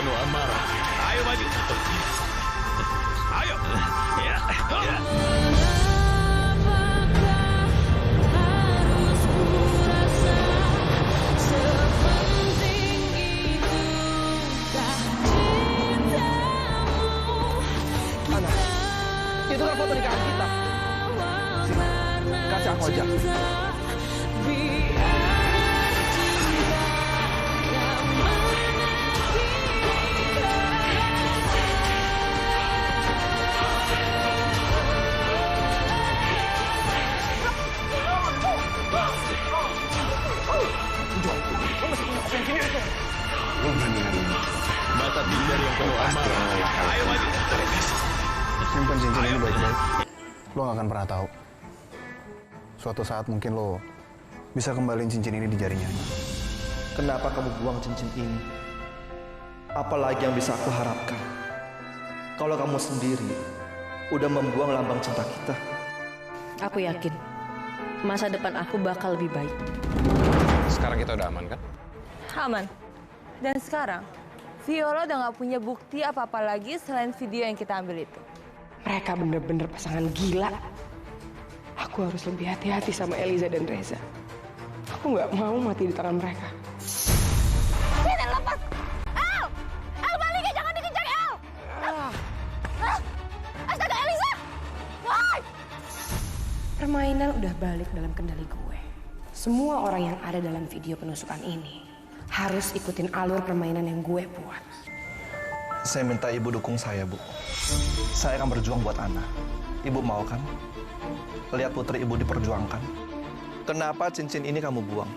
penuh amarah. Ayo maju. Ayo. Ya. Ana, itu kan foto nikahan kita. Sini, kasih aku aja. Lu berani ngadu Mata Binder yang penuh amarah. Ayo maju. simpan cincin ini baik-baik. Lo gak akan pernah tahu. Suatu saat mungkin lo bisa kembaliin cincin ini di jarinya. Kenapa kamu buang cincin ini? Apalagi yang bisa aku harapkan? Kalau kamu sendiri udah membuang lambang cinta kita. Aku yakin masa depan aku bakal lebih baik. Sekarang kita udah aman kan? Aman. Dan sekarang, Viola udah nggak punya bukti apa-apa lagi selain video yang kita ambil itu. Mereka bener-bener pasangan gila. Aku harus lebih hati-hati sama Eliza dan Reza. Aku nggak mau mati di tangan mereka. Sini, lepas! El! El, balik ya! Jangan dikejar, El! Astaga, Eliza! Woi! Permainan udah balik dalam kendali gue. Semua orang yang ada dalam video penusukan ini harus ikutin alur permainan yang gue buat. Saya minta ibu dukung saya, Bu. Saya akan berjuang buat Ana. Ibu mau kan? Lihat putri ibu diperjuangkan. Kenapa cincin ini kamu buang?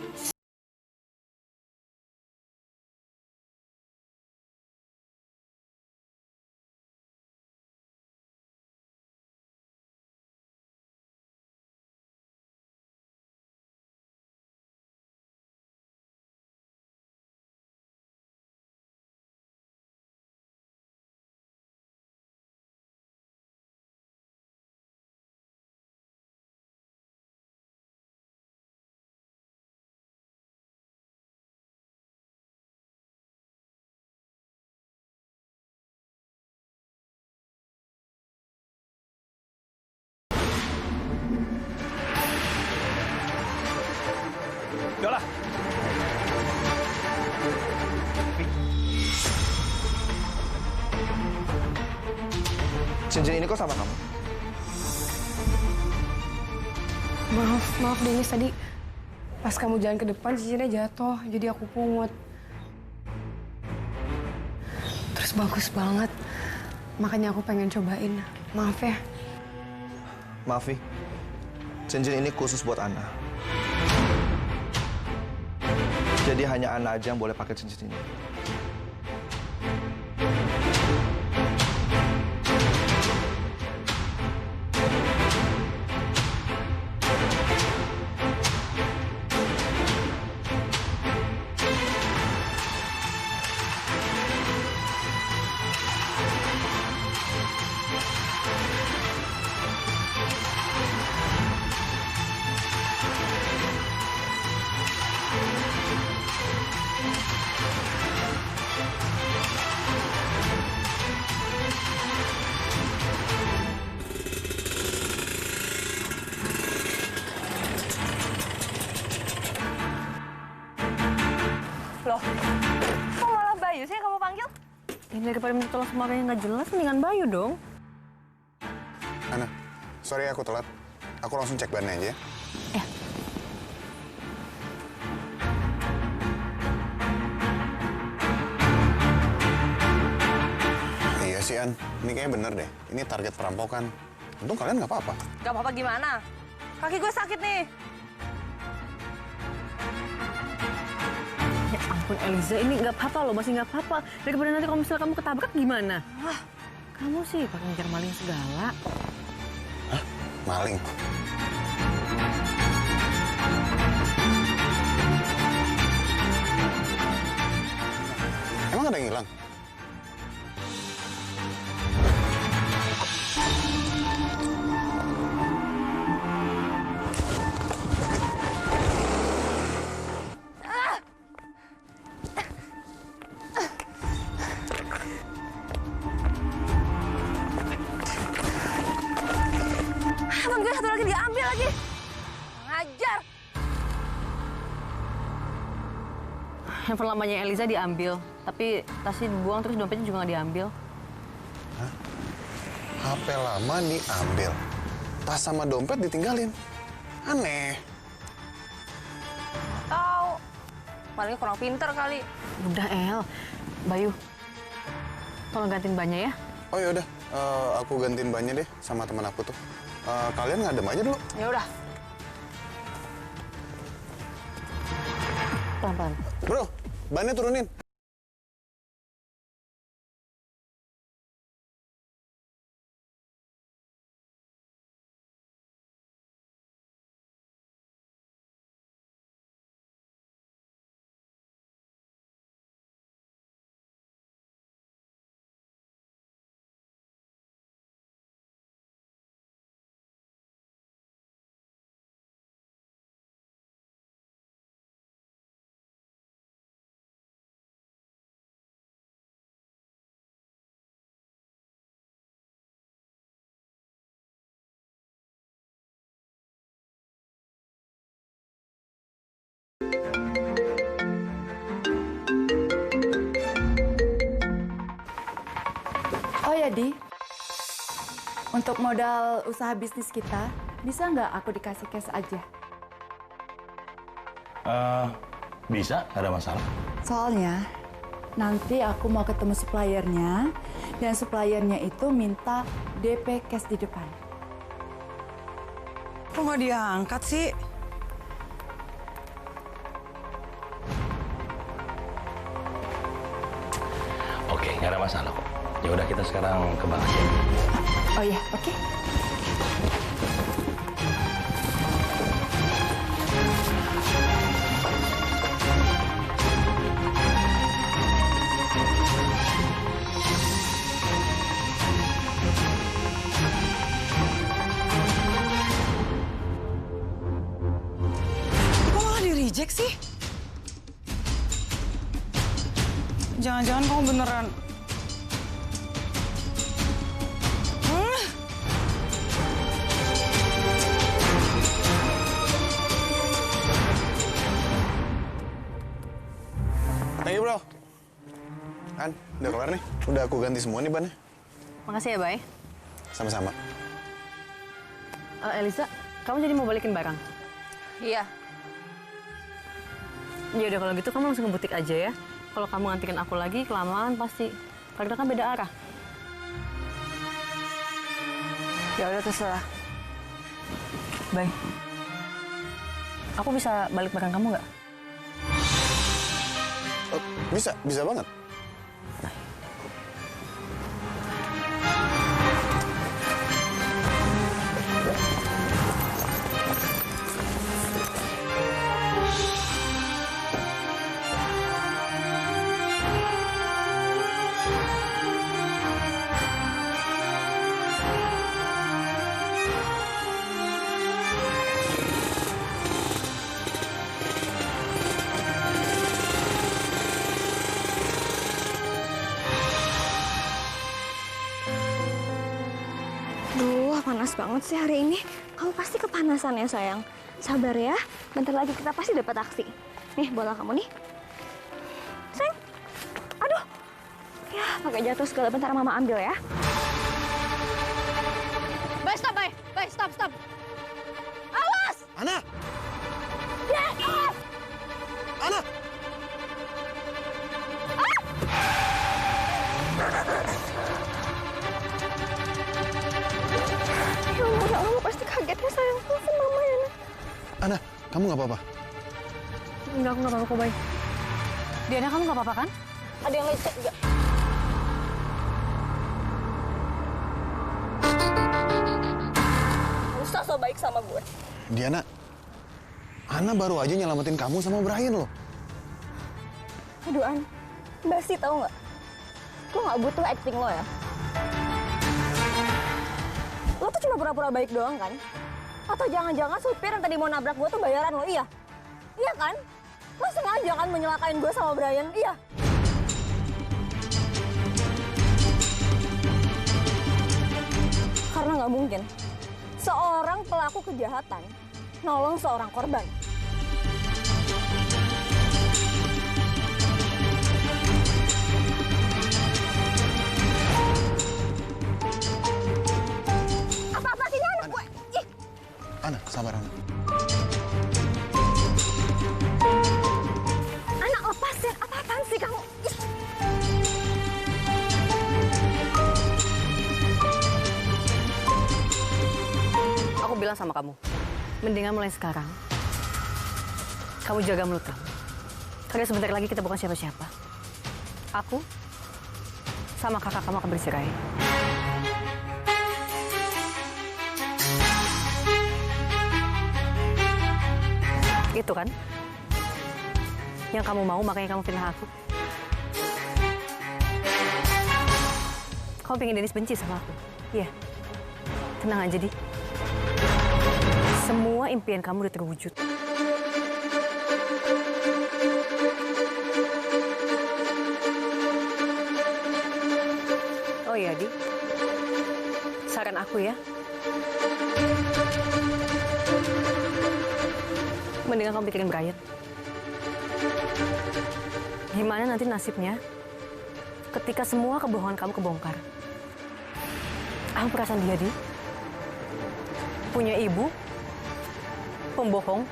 Yola. Cincin ini kok sama kamu? Maaf Denis, tadi pas kamu jalan ke depan cincinnya jatuh, jadi aku pungut. Terus bagus banget, makanya aku pengen cobain. Maaf ya. Maaf, Vi. Cincin ini khusus buat Ana. Jadi hanya Ana aja yang boleh pakai cincin ini. Loh, kok malah Bayu sih yang kamu panggil? Ini daripada minta tolong sama orang yang nggak jelas, mendingan Bayu dong. Ana, sorry aku telat. Aku langsung cek bannya aja ya. Iya sih, An. Ini kayaknya bener deh. Ini target perampokan. Untung kalian nggak apa-apa. Gak apa-apa gimana? Kaki gue sakit nih. Ya ampun Eliza, ini nggak apa-apa loh, masih nggak apa-apa. Daripada nanti kalau misalnya kamu ketabrak gimana? Wah, kamu sih pakai ngejar maling segala. Hah? Maling? Emang ada yang hilang? satu lagi diambil lagi. Ngajar. Handphone lamanya Eliza diambil, tapi tasnya dibuang terus dompetnya juga nggak diambil. HP lama diambil, tas sama dompet ditinggalin. Aneh. Tahu. Paling kurang pinter kali. Udah El, Bayu, tolong gantiin bannya ya. Oh ya udah, aku gantiin bannya deh sama teman aku tuh. Kalian ngadem aja dulu. Ya udah. Pelan-pelan. Bro, bannya turunin. Oh ya, Di. Untuk modal usaha bisnis kita, bisa nggak aku dikasih cash aja? Bisa, nggak ada masalah. Soalnya, nanti aku mau ketemu suppliernya, dan suppliernya itu minta DP cash di depan. Kok nggak diangkat sih? Oke, nggak ada masalah kok. Ya udah kita sekarang ke bank aja. Oh ya, oke. Kok malah di-reject sih? Jangan-jangan kamu beneran... Thank you, bro. Kan, udah kelar nih. Udah aku ganti semua nih bannya. Makasih ya, Bay. Sama-sama. Eliza, kamu jadi mau balikin barang? Iya. Ya udah kalau gitu kamu langsung ke butik aja ya. Kalau kamu ngantikin aku lagi, kelamaan pasti. Kalau kita kan beda arah. Ya udah terserah. Bay, aku bisa balik barang kamu nggak? Bisa banget. Duh, panas banget sih hari ini. Kamu pasti kepanasan ya, sayang. Sabar ya, bentar lagi kita pasti dapat taksi. Nih, bola kamu nih. Sayang. Aduh. Ya, pakai jatuh segala. Bentar Mama ambil ya. Bay, stop, Bay. Bay, stop. Awas! Ana! Ya, awas! Ana! Ya Allah, pasti kaget ya, sayang. Telepon Mama ya. Ana, kamu nggak apa-apa? Enggak, aku nggak apa-apa kok, Bay. Diana, kamu nggak apa-apa kan? Ada yang lecet juga. Gak usah so baik sama gue. Diana, Ana baru aja nyelamatin kamu sama Brian loh. Aduh, An. Basi tau nggak? Gue nggak butuh acting lo ya. Lo tuh cuma pura-pura baik doang kan? Atau jangan-jangan supir yang tadi mau nabrak gue tuh bayaran lo, iya? Iya kan? Lo sengaja kan menyelakain gue sama Brian, iya? Karena nggak mungkin seorang pelaku kejahatan nolong seorang korban. Apa-apa sih ini anak gue? Ih. Ana, sabar Ana. Anak lepasin, apa-apaan sih kamu? Ih. Aku bilang sama kamu, mendingan mulai sekarang, kamu jaga mulut kamu. Karena sebentar lagi kita bukan siapa-siapa. Aku sama kakak kamu akan bercerai. Itu kan yang kamu mau, makanya kamu fitnah aku. Kamu pengen Dennis benci sama aku? Iya. Tenang aja, Di. Semua impian kamu udah terwujud. Oh iya, Di. Saran aku ya. Mendingan kamu pikirin Brian. Gimana nanti nasibnya ketika semua kebohongan kamu kebongkar? Aku perasaan dia, Di. Punya ibu, pembohong,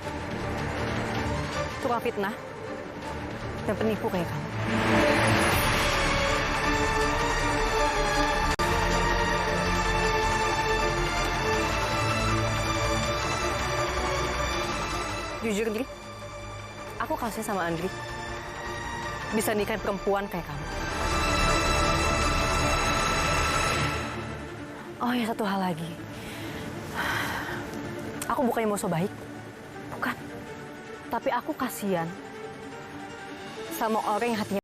tukang fitnah, dan penipu kayak kamu. Jujur, Andri, aku kasih sama Andri bisa nikahin perempuan kayak kamu. Oh ya, satu hal lagi. Aku bukannya mau so baik. Bukan. Tapi aku kasihan sama orang yang hatinya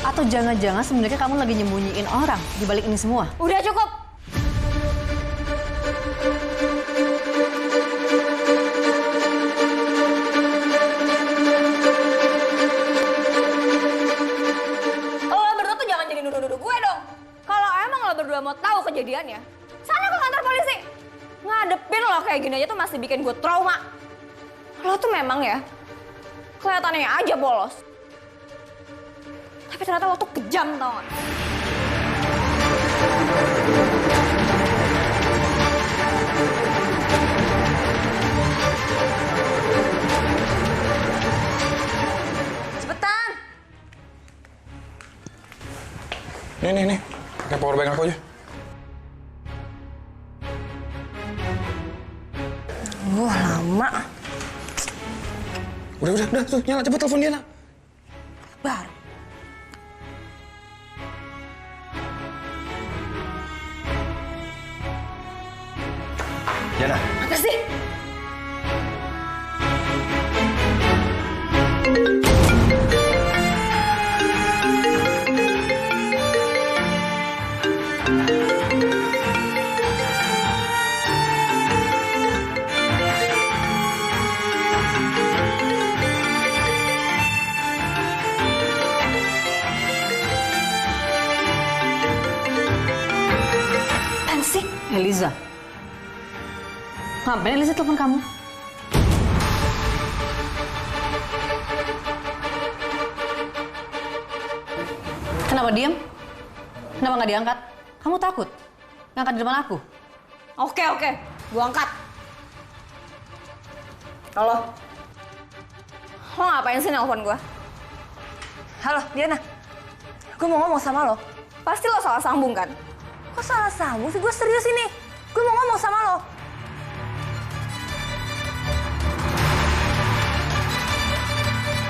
Atau jangan-jangan sebenarnya kamu lagi nyembunyiin orang di balik ini semua? Udah cukup. Lo berdua tuh jangan jadi nuduh-nuduh gue dong. Kalau emang lo berdua mau tahu kejadiannya, sana ke kantor polisi. Ngadepin lo kayak gini aja tuh masih bikin gue trauma. Lo tuh memang ya, kelihatannya aja polos. Tapi ternyata lo tuh kejam, tau gak? Cepetan! Nih. Pakai power bank aku aja. Lama. Udah, tuh, nyala, cepet telepon dia, nak. Bar. Jana. Apa sih? Apaan sih? Eliza. Ngapain Eliza telepon kamu? Kenapa diam? Kenapa nggak diangkat? Kamu takut? Ngangkat di depan aku? Oke, gua angkat. Halo? Lo ngapain sih nelfon gua? Halo, Diana. Gue mau ngomong sama lo. Pasti lo salah sambung kan? Kok salah sambung sih? Gue serius ini. Gue mau ngomong sama lo.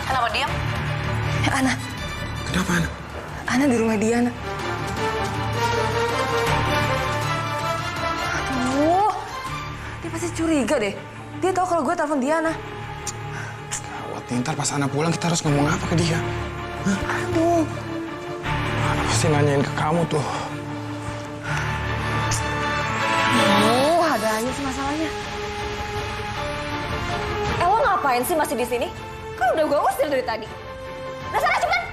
Kenapa diam? Ana. Kenapa, Ana? Ana di rumah Diana. Aduh. Dia pasti curiga deh. Dia tahu kalau gue telepon Diana. Gawat nih, ntar pas Ana pulang kita harus ngomong apa ke dia? Hah? Aduh. Ana pasti nanyain ke kamu tuh. Ada aja sih masalahnya. Lo ngapain sih masih di sini? Kan udah gue usir dari tadi. Nah sana cepet!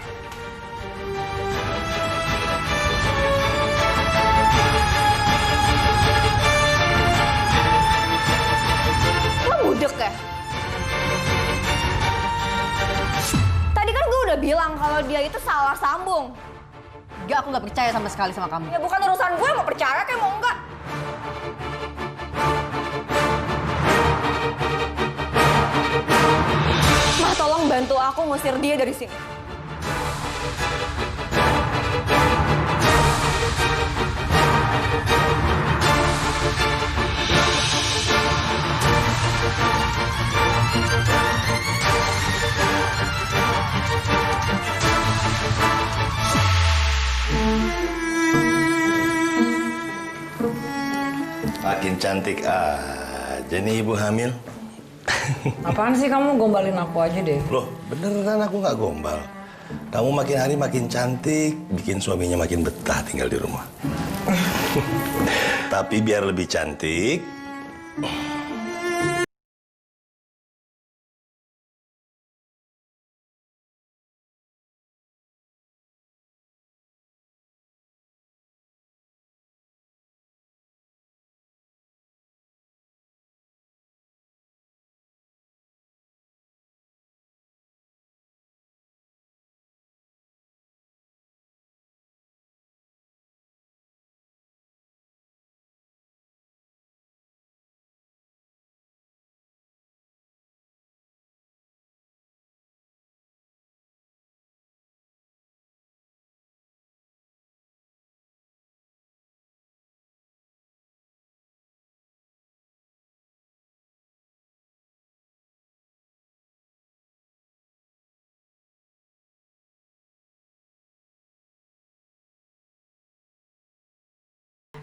Lo budek ya? Tadi kan gue udah bilang kalau dia itu salah sambung. Enggak, aku nggak percaya sama sekali sama kamu. Ya bukan urusan gue mau percaya kayak mau enggak. Mah, tolong bantu aku ngusir dia dari sini. Makin cantik aja nih ibu hamil. Apaan sih kamu gombalin aku aja deh? Loh, beneran aku nggak gombal. Kamu makin hari makin cantik, bikin suaminya makin betah tinggal di rumah. Tapi biar lebih cantik,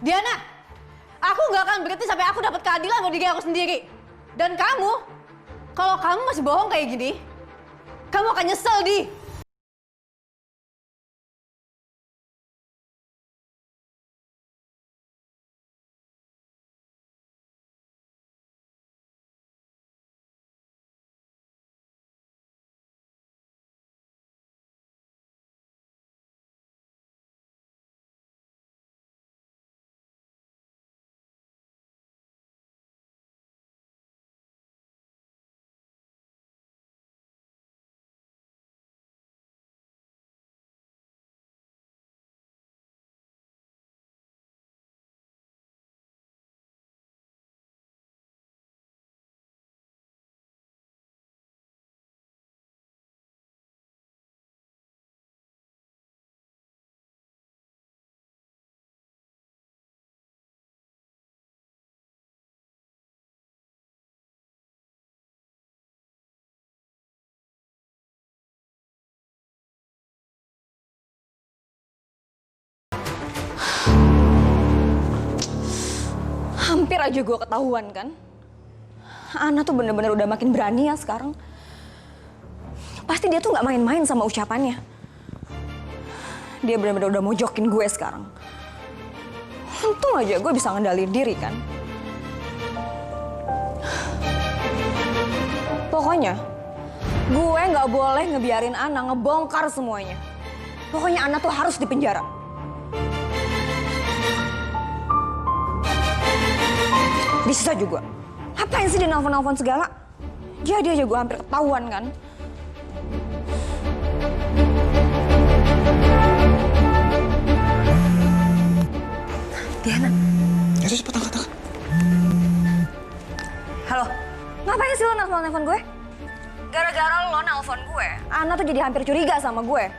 Diana, aku nggak akan berhenti sampai aku dapat keadilan buat diri aku sendiri. Dan kamu, kalau kamu masih bohong kayak gini, kamu akan nyesel, Di. hampir aja gue ketahuan kan. Ana tuh bener-bener udah makin berani ya sekarang. Pasti dia tuh nggak main-main sama ucapannya. Dia bener-bener udah mojokin gue sekarang. Untung aja gue bisa ngendaliin diri kan. Pokoknya gue nggak boleh ngebiarin Ana ngebongkar semuanya. Pokoknya Ana tuh harus dipenjara. Bisa juga. Ngapain sih dia nelfon-nelfon segala? Jadi aja gue hampir ketahuan kan. Diana. Ya udah cepet angkat. Halo. Ngapain sih lo nelfon gue? Gara-gara lo nelfon gue, Ana tuh jadi hampir curiga sama gue.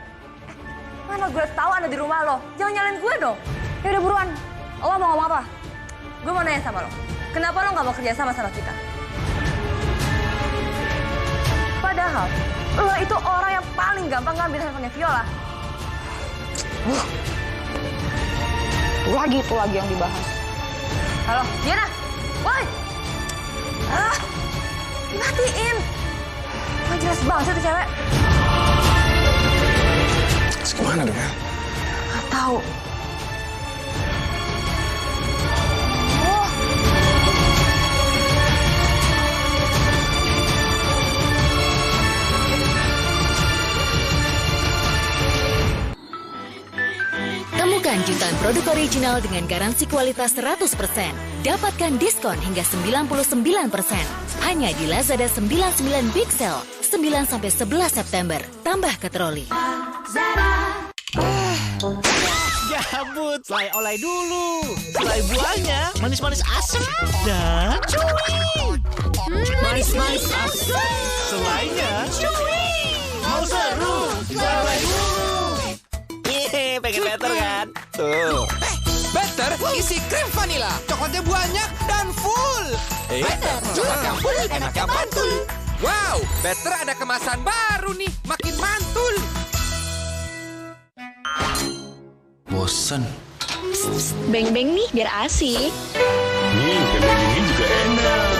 Mana gue tahu Ana di rumah lo. Jangan nyalain gue dong. Ya udah buruan. Lo mau ngomong apa? Gue mau nanya sama lo. Kenapa lo nggak mau kerja sama kita? Padahal lo itu orang yang paling gampang ngambil handphonenya Viola. Itu lagi yang dibahas. Halo, Diana. Woi. Dimatiin. Wah, jelas banget sih tuh cewek. Terus gimana dong, Mel? Gak tahu. Temukan jutaan produk original dengan garansi kualitas 100%. Dapatkan diskon hingga 99%. Hanya di Lazada 99 Big Sale, 9-11 September. Tambah ke troli. Gabut, selai olai dulu. Selai buahnya manis-manis asam dan chewy. Manis-manis asam. Selainya chewy. Mau seru? Selai dulu. Pengen better kan? Tuh. Better isi krim vanila. Coklatnya banyak dan full. Better, coklatnya full, enaknya mantul. Wow, Better ada kemasan baru nih, makin mantul. Bosen. Beng-beng nih, biar asik. Nih, beng-beng ini juga enak.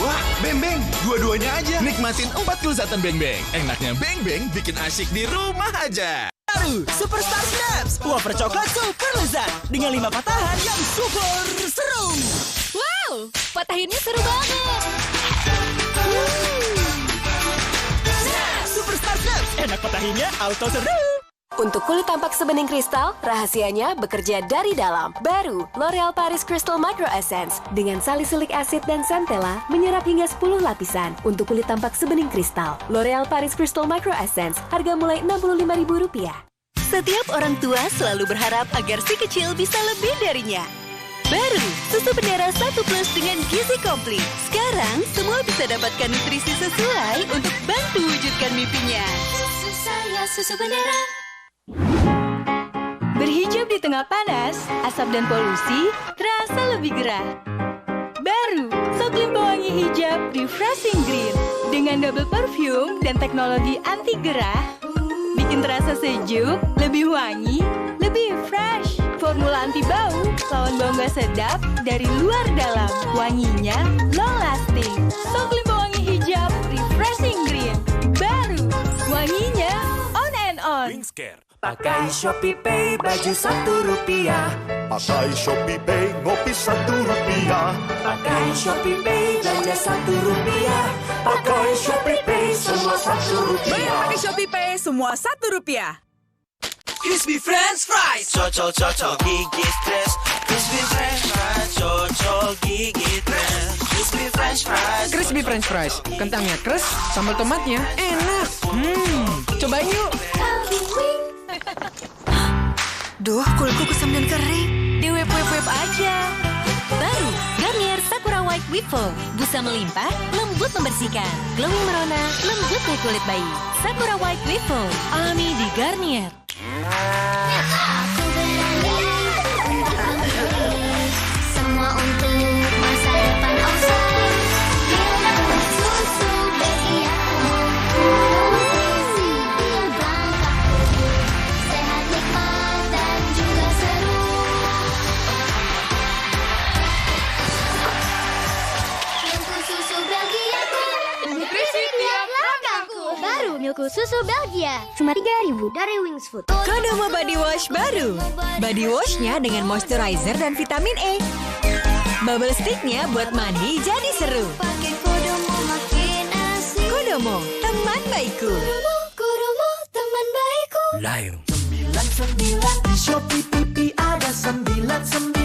Wah, beng-beng, dua-duanya aja. Nikmatin 4 kelezatan beng-beng. Enaknya beng-beng bikin asik di rumah aja. Baru Superstar Snaps, wafer coklat super lezat dengan 5 patahan yang super seru. Wow, patahinnya seru banget. Superstar Snaps, enak patahinnya auto seru. Untuk kulit tampak sebening kristal, rahasianya bekerja dari dalam. Baru, L'Oreal Paris Crystal Micro Essence. Dengan salicylic acid dan centella, menyerap hingga 10 lapisan. Untuk kulit tampak sebening kristal, L'Oreal Paris Crystal Micro Essence. Harga mulai Rp65.000. Setiap orang tua selalu berharap agar si kecil bisa lebih darinya. Baru, susu bendera 1 Plus dengan gizi komplit. Sekarang, semua bisa dapatkan nutrisi sesuai untuk bantu wujudkan mimpinya. Susu saya, susu bendera. Berhijab di tengah panas, asap dan polusi terasa lebih gerah. Baru, Soklim Pewangi Hijab Refreshing Green dengan double perfume dan teknologi anti gerah, bikin terasa sejuk, lebih wangi, lebih fresh. Formula anti bau, lawan bau nggak sedap dari luar dalam, wanginya long lasting. Soklim Pewangi Hijab Refreshing Green, baru, wanginya on and on. Wingscare. Pakai Shopee Pay baju Rp1. Pakai Shopee Pay ngopi Rp1. Pakai Shopee Pay belanja Rp1. Pakai Shopee Pay semua Rp1. Bayar pakai Shopee Pay semua Rp1. Crispy French Fries. Cocok gigi stres. Crispy French Fries. Cocok gigi stres. Crispy French Fries. Crispy French Fries. Kentangnya kres, sambal tomatnya enak. Cobain yuk. Duh, kulitku kusam dan kering. Di web aja. Baru, Garnier Sakura White Whip Foam. Busa melimpah, lembut membersihkan. Glowing merona, lembut kayak kulit bayi. Sakura White Whip Foam. Alami di Garnier. Semua untuk masa depan Elsa. Susu baby aku. Sehat, nikmat, dan juga seru. Susu Belgia cuma 3.000 dari Wings Food. Kodomo Body Wash baru. Body Wash-nya dengan moisturizer dan vitamin E. Bubble stick-nya buat mandi jadi seru. Pakai Kodomo makin asik. Kodomo, teman baikku. Kodomo, teman baikku. Live 99 di Shopee PP ada 99.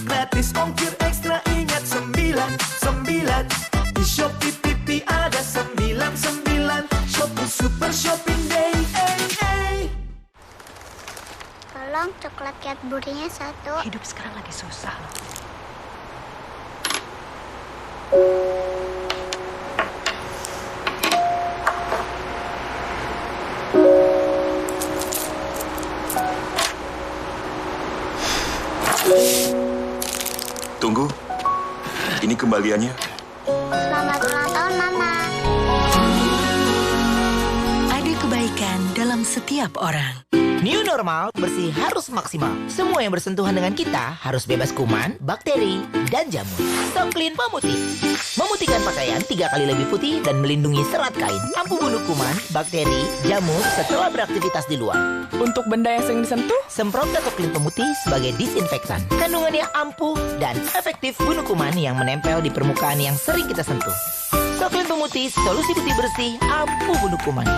Gratis ongkir ekstra, ingat 99. Di Shopee PP ada 99. Shopee Super Shopping Day. Tolong coklat Cadbury-nya 1. Hidup sekarang lagi susah loh. Tunggu, ini kembaliannya. Selamat ulang tahun, Mama. Ada kebaikan dalam setiap orang. New normal, bersih harus maksimal. Semua yang bersentuhan dengan kita harus bebas kuman, bakteri, dan jamur. So Clean Pemutih. Memutihkan pakaian 3 kali lebih putih dan melindungi serat kain. Ampuh bunuh kuman, bakteri, jamur setelah beraktivitas di luar. Untuk benda yang sering disentuh, semprotkan So Clean Pemutih sebagai disinfektan. Kandungannya ampuh dan efektif bunuh kuman yang menempel di permukaan yang sering kita sentuh. So Clean Pemutih, solusi putih bersih, ampuh bunuh kuman.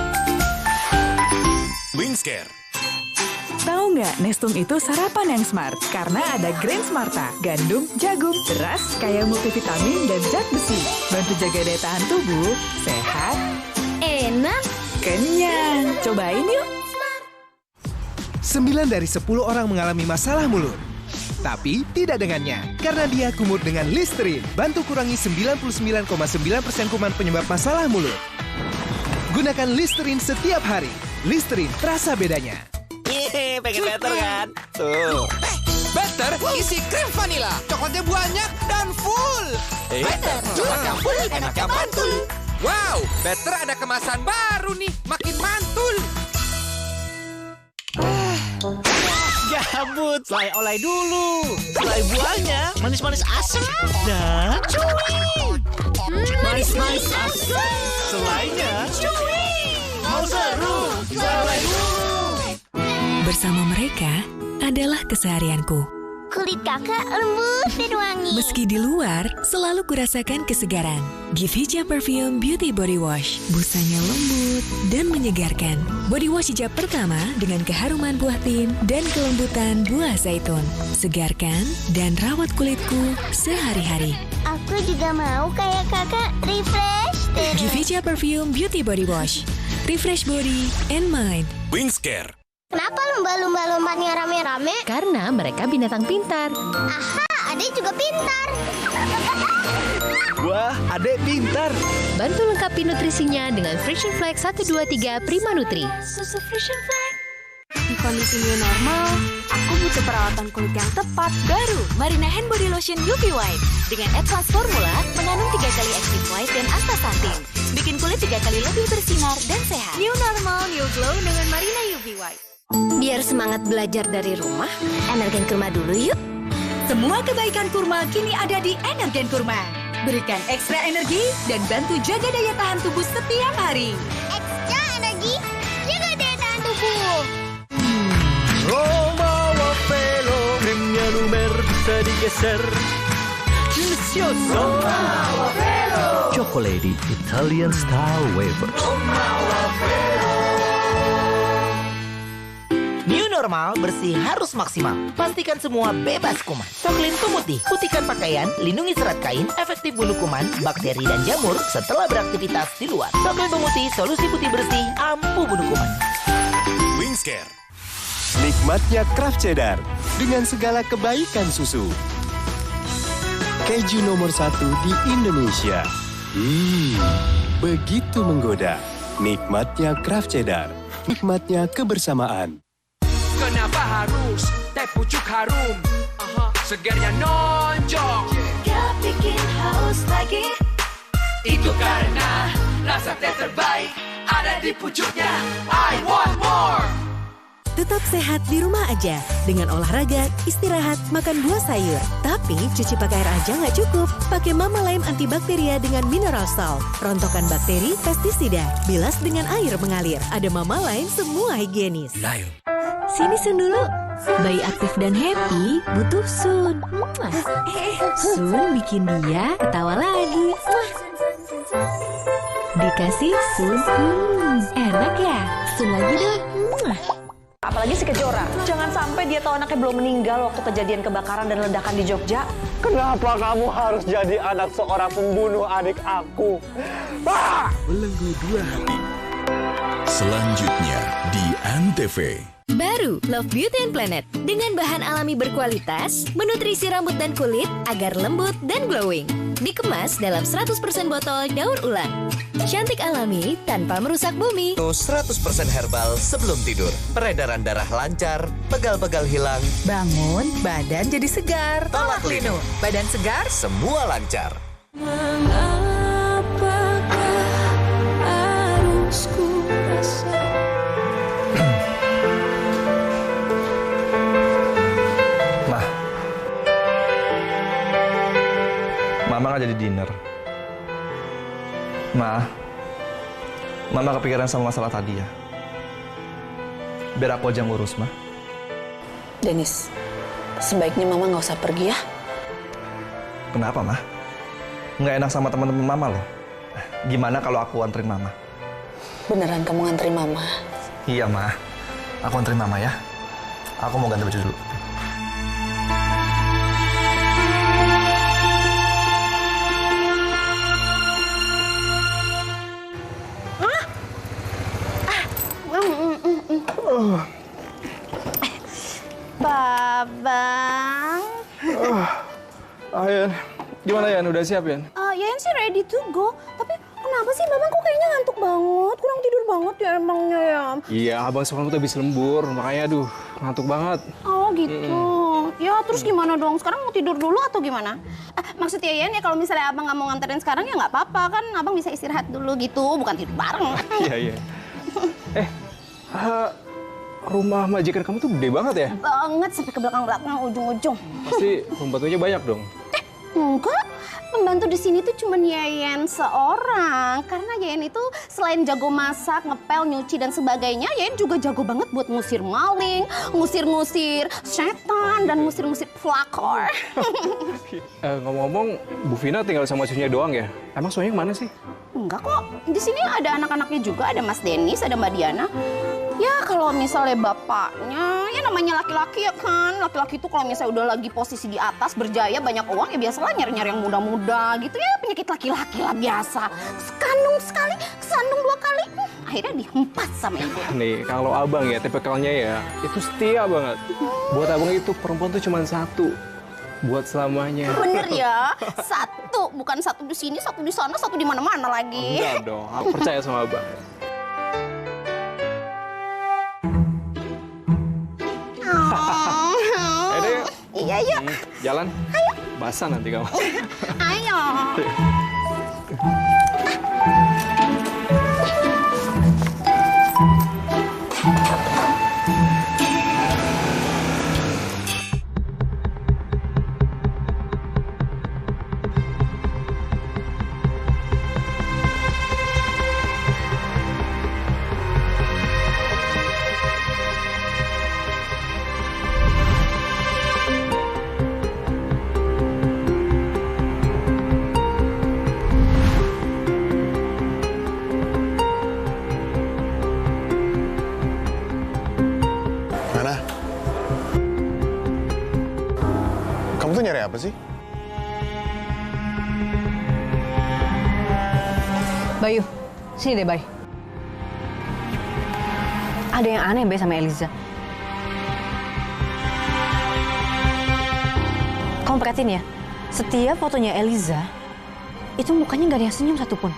Wingscare. Tahu nggak, Nestum itu sarapan yang smart karena ada Grain Smarta, gandum, jagung, beras, kaya multivitamin dan zat besi. Bantu jaga daya tahan tubuh, sehat, enak, kenyang. Cobain yuk. 9 dari 10 orang mengalami masalah mulut. Tapi tidak dengannya, karena dia kumur dengan Listerine. Bantu kurangi 99,9% kuman penyebab masalah mulut. Gunakan Listerine setiap hari. Listerine, terasa bedanya. Pengen better kan? Tuh. Better isi krim vanila. Coklatnya banyak dan full. Better, coklatnya full, enaknya mantul. Wow, Better ada kemasan baru nih, makin mantul. Gabut, selai olai dulu. Selai buahnya manis-manis asam dan cuy. Manis-manis asam. Selainya Cuy. mau seru, selai dulu. Bersama mereka adalah keseharianku. Kulit kakak lembut dan wangi. Meski di luar, selalu kurasakan kesegaran. Give Hijab Perfume Beauty Body Wash. Busanya lembut dan menyegarkan. Body wash hijab pertama dengan keharuman buah tin dan kelembutan buah zaitun. Segarkan dan rawat kulitku sehari-hari. Aku juga mau kayak kakak, refresh terus. Give Hijab Perfume Beauty Body Wash. Refresh body and mind. Wingscare. Kenapa lumba-lumba lompatnya rame-rame? Karena mereka binatang pintar. Aha, adek juga pintar. Wah, adek pintar. Bantu lengkapi nutrisinya dengan Friction Flex 123 Prima Nutri. Susu Friction Flex. Di kondisi new normal, aku butuh perawatan kulit yang tepat. Baru Marina Hand Body Lotion UV White dengan advance formula mengandung 3 kali active white dan astaxanthin, bikin kulit 3 kali lebih bersinar dan sehat. New normal, new glow dengan Marina UV White. Biar semangat belajar dari rumah, Energen Kurma dulu yuk. Semua kebaikan kurma kini ada di Energen Kurma. Berikan ekstra energi dan bantu jaga daya tahan tubuh setiap hari. Ekstra energi, jaga daya tahan tubuh. Roma Wafelo, krimnya lumer bisa digeser. Delicioso. Roma Wafelo. Chocolate Italian Style Wafers. Roma Wafelo. New normal, bersih harus maksimal. Pastikan semua bebas kuman. So Clean Pemutih, putihkan pakaian, lindungi serat kain, efektif bunuh kuman, bakteri dan jamur setelah beraktivitas di luar. So Clean Pemutih, solusi putih bersih, ampuh bunuh kuman. Wingscare. Nikmatnya Kraft Cheddar dengan segala kebaikan susu. Keju nomor 1 di Indonesia. Begitu menggoda. Nikmatnya Kraft Cheddar. Nikmatnya kebersamaan. Kenapa harus teh pucuk harum? Segarnya nonjok. Gak bikin haus lagi. Itu karena rasa teh terbaik ada di pucuknya. I want more. Tetap sehat di rumah aja dengan olahraga, istirahat, makan buah sayur. Tapi cuci pakai air aja nggak cukup. Pakai Mama Lime antibakteria dengan mineral salt. Rontokan bakteri, pestisida. Bilas dengan air mengalir. Ada Mama Lime, semua higienis. Sini Sun dulu. Bayi aktif dan happy butuh Sun. Sun bikin dia ketawa lagi. Dikasih Sun. Enak ya? Sun lagi dong. Apalagi si Kejora. Jangan sampai dia tahu anaknya belum meninggal waktu kejadian kebakaran dan ledakan di Jogja. Kenapa kamu harus jadi anak seorang pembunuh adik aku? Belenggu Dua Hati. Selanjutnya di Antv. Baru Love Beauty and Planet dengan bahan alami berkualitas, menutrisi rambut dan kulit agar lembut dan glowing. Dikemas dalam 100% botol daur ulang. Cantik alami tanpa merusak bumi. 100% herbal sebelum tidur. Peredaran darah lancar, pegal-pegal hilang. Bangun, badan jadi segar. Tolak Linu, badan segar, semua lancar. Mama nggak jadi dinner. Mama kepikiran sama masalah tadi ya. Biar aku aja ngurus, Ma. Dennis, sebaiknya Mama nggak usah pergi ya. Kenapa, Ma? Nggak enak sama teman-teman Mama loh. Gimana kalau aku anterin Mama? Beneran kamu nganterin Mama? Iya, Ma. Aku anterin Mama ya. Aku mau ganti baju dulu. Babang. Yan, gimana Yan? Udah siap Yan? Yan sih ready to go. Tapi kenapa sih Babang kok kayaknya ngantuk banget? Kurang tidur banget ya emangnya ya? Iya, abang semalam tuh habis lembur, makanya aduh ngantuk banget. Oh gitu. Ya terus gimana dong? Sekarang mau tidur dulu atau gimana? Maksudnya Yan ya kalau misalnya abang nggak mau nganterin sekarang ya nggak apa-apa kan? Abang bisa istirahat dulu gitu, bukan tidur bareng. Iya. Rumah majikan kamu tuh gede banget ya? Banget sampai ke belakang-belakang, ujung-ujung. Pasti pembantunya banyak dong? Enggak, pembantu di sini tuh cuma Yayan seorang. Karena Yayan itu selain jago masak, ngepel, nyuci dan sebagainya, Yayan juga jago banget buat ngusir maling, ngusir-ngusir setan dan ngusir-ngusir pelakor. Ngomong-ngomong, Bu Vina tinggal sama suaminya doang ya? Emang suaminya kemana sih? Enggak kok, di sini ada anak-anaknya juga, ada Mas Dennis, ada Mbak Diana. Ya kalau misalnya bapaknya, ya namanya laki-laki ya kan. Laki-laki itu kalau misalnya udah lagi posisi di atas, berjaya, banyak uang, ya biasalah nyari-nyari yang muda-muda gitu ya. Penyakit laki-laki lah biasa. Sekandung sekali, kesandung 2 kali. Akhirnya dihempas sama ibu. Nih, kalau abang ya, tipikalnya ya, itu setia banget. Buat abang itu perempuan tuh cuma satu. Buat selamanya. Bener ya, satu. Bukan satu di sini, satu di sana, satu di mana-mana lagi. Enggak dong, aku percaya sama abang. Iya, yuk. Jalan. Ayo. Basah nanti kamu. Ayo. Kamu tuh nyari apa sih? Bayu, sini deh, Bay. Ada yang aneh, Bay, sama Eliza. Kamu perhatiin ya, setiap fotonya Eliza, itu mukanya nggak ada yang senyum satupun.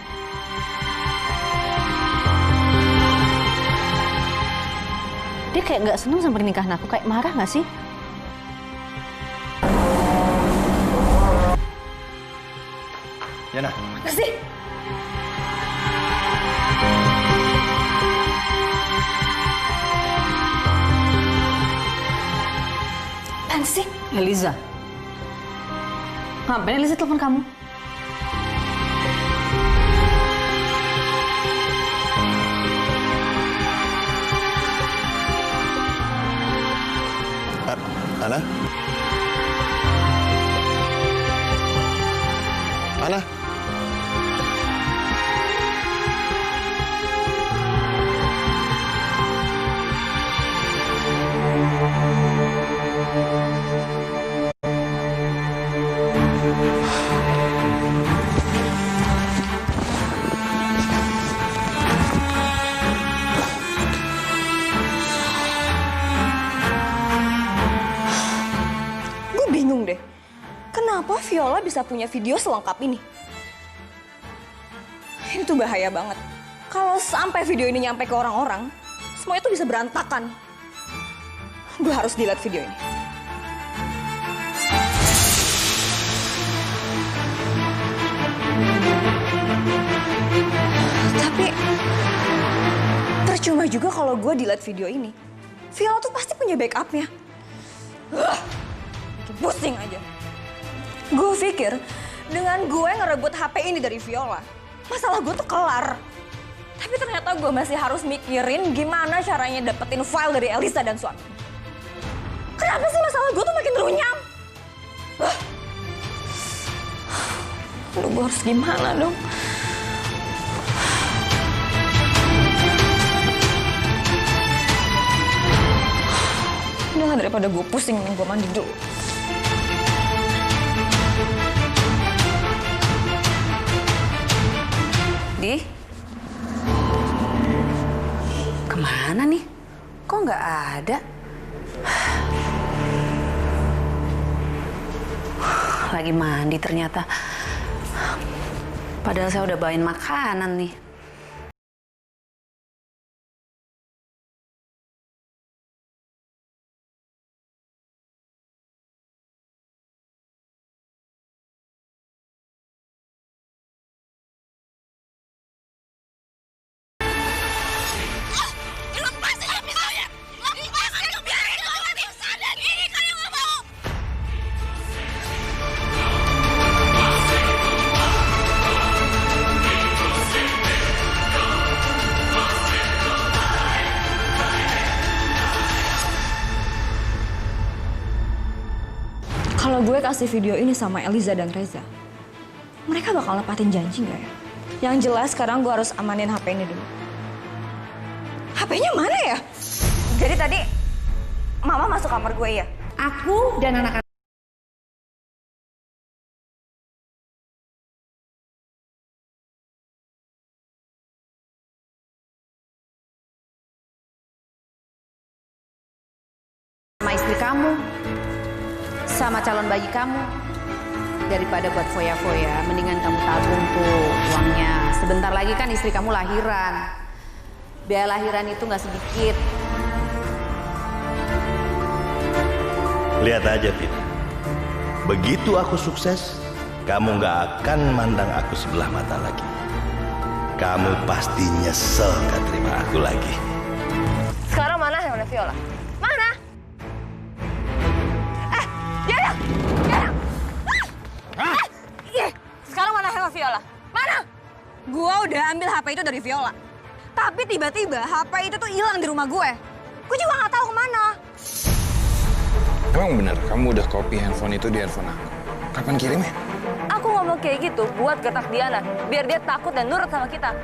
Dia kayak nggak seneng sama pernikahan aku, kayak marah nggak sih? Yana. Apa sih? Eliza? Ngapain Eliza telepon kamu? Ana? Ana? Gue bingung deh, kenapa Viola bisa punya video selengkap ini? Ini tuh bahaya banget. Kalau sampai video ini nyampe ke orang-orang, semua itu bisa berantakan. Gue harus delete video ini. Tapi percuma juga kalau gue delete video ini. Viola tuh pasti punya backupnya. Bikin pusing aja. Gue pikir dengan gue ngerebut HP ini dari Viola, masalah gue tuh kelar. Tapi ternyata gue masih harus mikirin gimana caranya dapetin file dari Elisa dan suaminya. Kenapa sih masalah gue tuh makin runyam? Aduh, gue harus gimana dong? Udah daripada gue pusing, gue mandi dulu. Di? Kemana nih? Kok nggak ada? Lagi mandi ternyata. Padahal saya udah bawain makanan nih. Kalau gue kasih video ini sama Eliza dan Reza, mereka bakal nepatin janji nggak ya? Yang jelas sekarang gue harus amanin HP ini dulu. HP-nya mana ya? Jadi tadi Mama masuk kamar gue ya? Aku dan anak-anak. Sama istri kamu, sama calon bayi kamu. Daripada buat foya-foya, mendingan kamu tabung tuh uangnya. Sebentar lagi kan istri kamu lahiran. Biaya lahiran itu nggak sedikit. Lihat aja, Fit. Begitu aku sukses, kamu nggak akan mandang aku sebelah mata lagi. Kamu pasti nyesel nggak terima aku lagi. Sekarang mana handphone Viola? Mana? Gera! Sekarang mana handphone Viola? Mana? Gua udah ambil HP itu dari Viola. Tapi tiba-tiba HP itu tuh hilang di rumah gue. Gue juga nggak tahu kemana. Emang benar kamu udah copy handphone itu di handphone aku? Kapan kirimnya? Aku ngomong kayak gitu buat getak Diana, biar dia takut dan nurut sama kita.